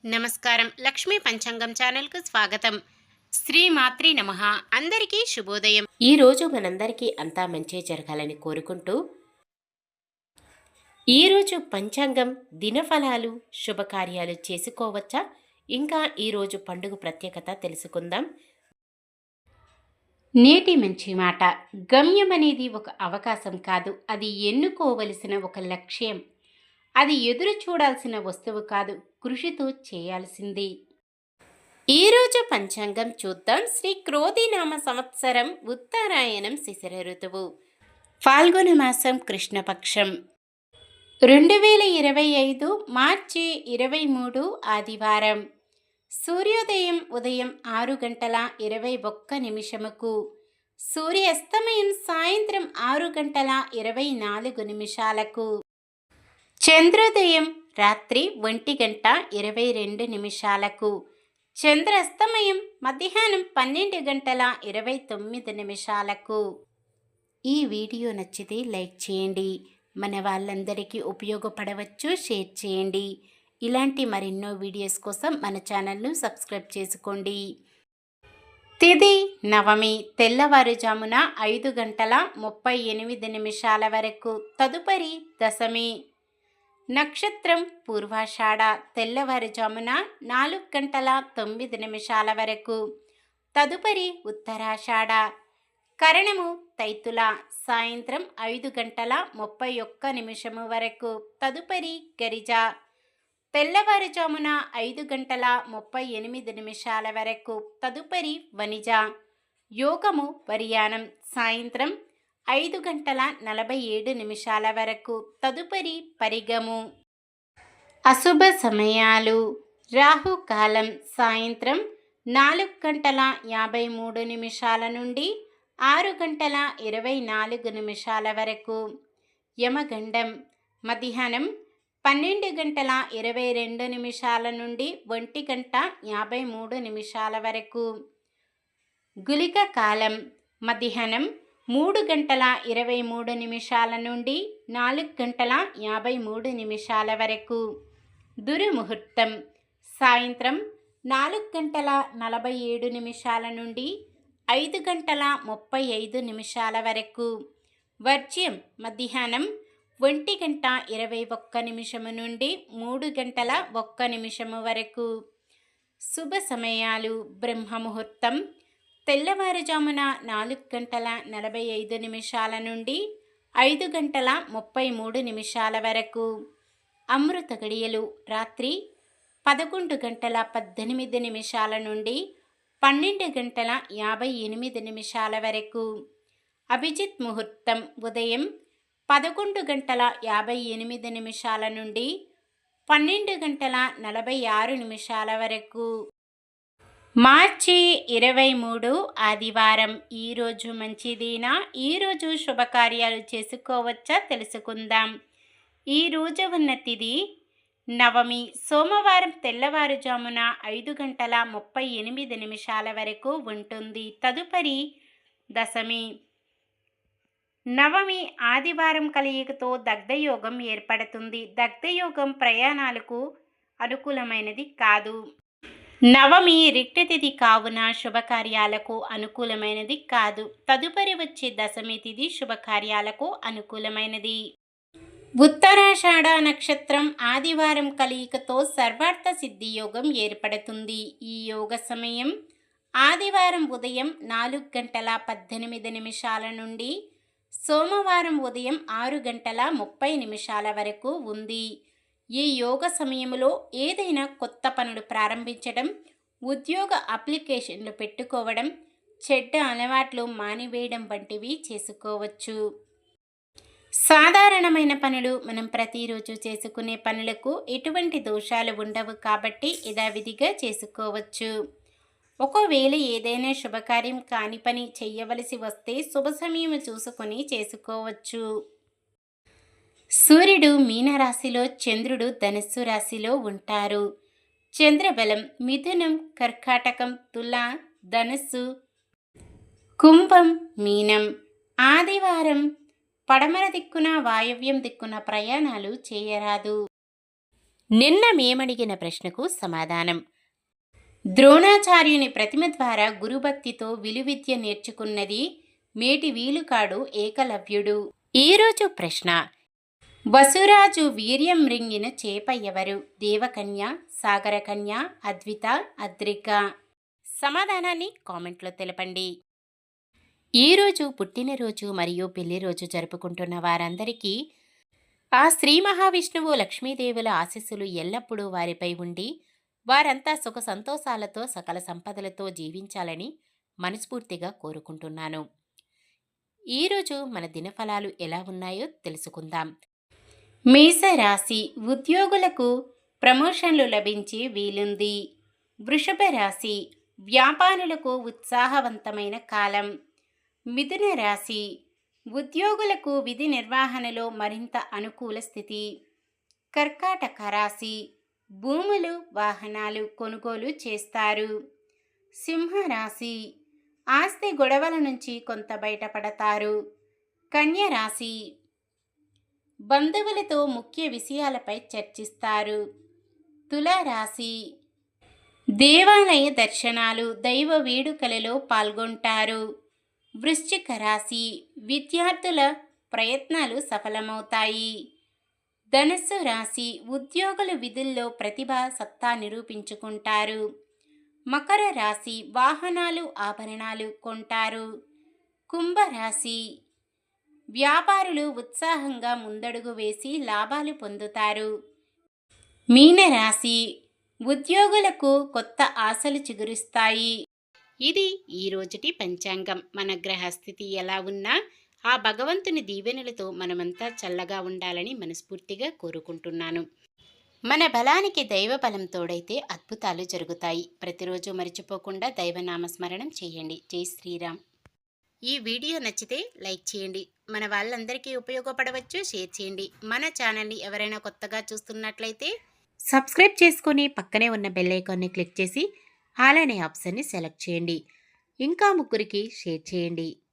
నమస్కారం. లక్ష్మీ పంచాంగం ఛానల్‌కు స్వాగతం. శ్రీ మాత్రే నమః. అందరికీ శుభోదయం. ఈ రోజు మనందరికీ అంతా మంచే జరగాలని కోరుకుంటూ ఈరోజు పంచాంగం దినఫలాలు శుభకార్యాలు చేసుకోవచ్చా, ఇంకా ఈరోజు పండుగ ప్రత్యేకత తెలుసుకుందాం. నేటి మంచి మాట. గమ్యం అనేది ఒక అవకాశం కాదు, అది ఎన్నుకోవలసిన ఒక లక్ష్యం. అది ఎదురు చూడాల్సిన వస్తువు కాదు, కృషితో చేయాల్సింది. ఈరోజు పంచాంగం చూద్దాం. శ్రీ క్రోధినామ సంవత్సరం ఉత్తరాయణం శిశిర ఋతువు, ఫాల్గుణ మాసం కృష్ణపక్షం, 2025 మార్చి 23 ఆదివారం. సూర్యోదయం ఉదయం 6:21 సూర్యాస్తమయం సాయంత్రం 6:24 చంద్రోదయం రాత్రి 1:22 చంద్రాస్తమయం మధ్యాహ్నం 12:29. ఈ వీడియో నచ్చితే లైక్ చేయండి, మన వాళ్ళందరికీ ఉపయోగపడవచ్చు, షేర్ చేయండి. ఇలాంటి మరెన్నో వీడియోస్ కోసం మన ఛానల్ను సబ్స్క్రైబ్ చేసుకోండి. తిథి నవమి, తెల్లవారుజామున 5:38 వరకు. తదుపరి దశమి. నక్షత్రం పూర్వాషాఢ, తెల్లవారుజామున 4:09 వరకు. తదుపరి ఉత్తరాషాఢ. కరణము తైతుల, సాయంత్రం 5:31 వరకు. తదుపరి గరిజ, తెల్లవారుజామున 5:38 వరకు. తదుపరి వనిజ. యోగము వర్యాణం, సాయంత్రం 5:47 వరకు. తదుపరి పరిగము. అశుభ సమయాలు. రాహుకాలం సాయంత్రం 4:53 నుండి 6:24 వరకు. యమగండం మధ్యాహ్నం 12:22 నుండి 1:53 వరకు. గుళిక కాలం మధ్యాహ్నం 3:23 నుండి 4:53 వరకు. దుర్ముహూర్తం సాయంత్రం 4:47 నుండి 5:35 వరకు. వర్జ్యం మధ్యాహ్నం 1:21 నుండి 3:01 వరకు. శుభ సమయాలు. బ్రహ్మముహూర్తం తెల్లవారుజామున 4:45 నుండి 5:33 వరకు. అమృత గడియలు రాత్రి 11:18 నుండి 12:58 వరకు. అభిజిత్ ముహూర్తం ఉదయం 11:58 నుండి 12:46 వరకు. మార్చి 23 ఆదివారం. ఈరోజు మంచిదేనా? ఈరోజు శుభకార్యాలు చేసుకోవచ్చా తెలుసుకుందాం. ఈరోజు ఉన్న తిథి నవమి, సోమవారం తెల్లవారుజామున 5:38 వరకు ఉంటుంది. తదుపరి దశమి. నవమి ఆదివారం కలయికతో దగ్ధయోగం ఏర్పడుతుంది. దగ్ధయోగం ప్రయాణాలకు అనుకూలమైనది కాదు. నవమి రిక్తతిథి కావున శుభకార్యాలకు అనుకూలమైనది కాదు. తదుపరి వచ్చే దశమి తిథి శుభకార్యాలకు అనుకూలమైనది. ఉత్తరాషాఢ నక్షత్రం ఆదివారం కలయికతో సర్వార్థ సిద్ధి యోగం ఏర్పడుతుంది. ఈ యోగ సమయం ఆదివారం ఉదయం 4:18 నుండి సోమవారం ఉదయం 6:30 వరకు ఉంది. ఈ యోగ సమయంలో ఏదైనా కొత్త పనులు ప్రారంభించడం, ఉద్యోగ అప్లికేషన్లు పెట్టుకోవడం, చెడ్డ అలవాట్లు మానివేయడం వంటివి చేసుకోవచ్చు. సాధారణమైన పనులు, మనం ప్రతిరోజు చేసుకునే పనులకు ఎటువంటి దోషాలు ఉండవు కాబట్టి యథావిధిగా చేసుకోవచ్చు. ఒకవేళ ఏదైనా శుభకార్యం కాని పని చెయ్యవలసి వస్తే శుభ సమయం చూసుకొని చేసుకోవచ్చు. సూర్యుడు మీనరాశిలో, చంద్రుడు ధనుస్సు రాశిలో ఉంటారు. చంద్రబలం మిథునం, కర్కాటకం, తుల, ధనుస్సు, కుంభం, మీనం. ఆదివారం పడమర దిక్కున వాయవ్యం దిక్కున ప్రయాణాలు చేయరాదు. నిన్న మేమడిగిన ప్రశ్నకు సమాధానం. ద్రోణాచార్యుని ప్రతిమ ద్వారా గురుభక్తితో విలువిద్య నేర్చుకున్నది మేటి వీలుకాడు ఏకలవ్యుడు. ఈరోజు ప్రశ్న: వసురాజు వీర్యం రింగిన చేప ఎవరు? దేవకన్య, సాగరకన్య, అద్విత, అద్రిక? సమాధానాన్ని కామెంట్లో తెలపండి. ఈరోజు పుట్టినరోజు మరియు పెళ్లిరోజు జరుపుకుంటున్న వారందరికీ ఆ శ్రీ మహావిష్ణువు లక్ష్మీదేవుల ఆశీస్సులు ఎల్లప్పుడూ వారిపై ఉండి వారంతా సుఖ సంతోషాలతో సకల సంపదలతో జీవించాలని మనస్ఫూర్తిగా కోరుకుంటున్నాను. ఈరోజు మన దినఫలాలు ఎలా ఉన్నాయో తెలుసుకుందాం. మేషరాశి: ఉద్యోగులకు ప్రమోషన్లు లభించే వీలుంది. వృషభ రాశి: వ్యాపారులకు ఉత్సాహవంతమైన కాలం. మిథున రాశి: ఉద్యోగులకు విధి నిర్వహణలో మరింత అనుకూల స్థితి. కర్కాటక రాశి: భూములు, వాహనాలు కొనుగోలు చేస్తారు. సింహరాశి: ఆస్తి గొడవల నుంచి కొంత బయటపడతారు. కన్య రాశి: బంధువులతో ముఖ్య విషయాలపై చర్చిస్తారు. తులారాశి: దేవాలయ దర్శనాలు, దైవ వేడుకలలో పాల్గొంటారు. వృశ్చిక రాశి: విద్యార్థుల ప్రయత్నాలు సఫలమవుతాయి. ధనుస్సు రాశి: ఉద్యోగులు విధుల్లో ప్రతిభ సత్తా నిరూపించుకుంటారు. మకర రాశి: వాహనాలు, ఆభరణాలు కొంటారు. కుంభరాశి: వ్యాపారులు ఉత్సాహంగా ముందడుగు వేసి లాభాలు పొందుతారు. మీనరాశి: ఉద్యోగులకు కొత్త ఆశలు చిగురిస్తాయి. ఇది ఈ రోజుటి పంచాంగం. మన గ్రహస్థితి ఎలా ఉన్నా ఆ భగవంతుని దీవెనలతో మనమంతా చల్లగా ఉండాలని మనస్ఫూర్తిగా కోరుకుంటున్నాను. మన బలానికి దైవ బలం తోడైతే అద్భుతాలు జరుగుతాయి. ప్రతిరోజు మర్చిపోకుండా దైవనామస్మరణం చేయండి. జై శ్రీరామ్. ఈ వీడియో నచ్చితే లైక్ చేయండి. మన వాళ్ళందరికీ ఉపయోగపడవచ్చు. షేర్ చేయండి. మన ఛానల్ని ఎవరైనా కొత్తగా చూస్తున్నట్లయితే సబ్స్క్రైబ్ చేసుకొని పక్కనే ఉన్న బెల్ ఐకాన్ని క్లిక్ చేసి ఆల్ అనే ఆప్షన్ని సెలెక్ట్ చేయండి. ఇంకా ముగ్గురికి షేర్ చేయండి.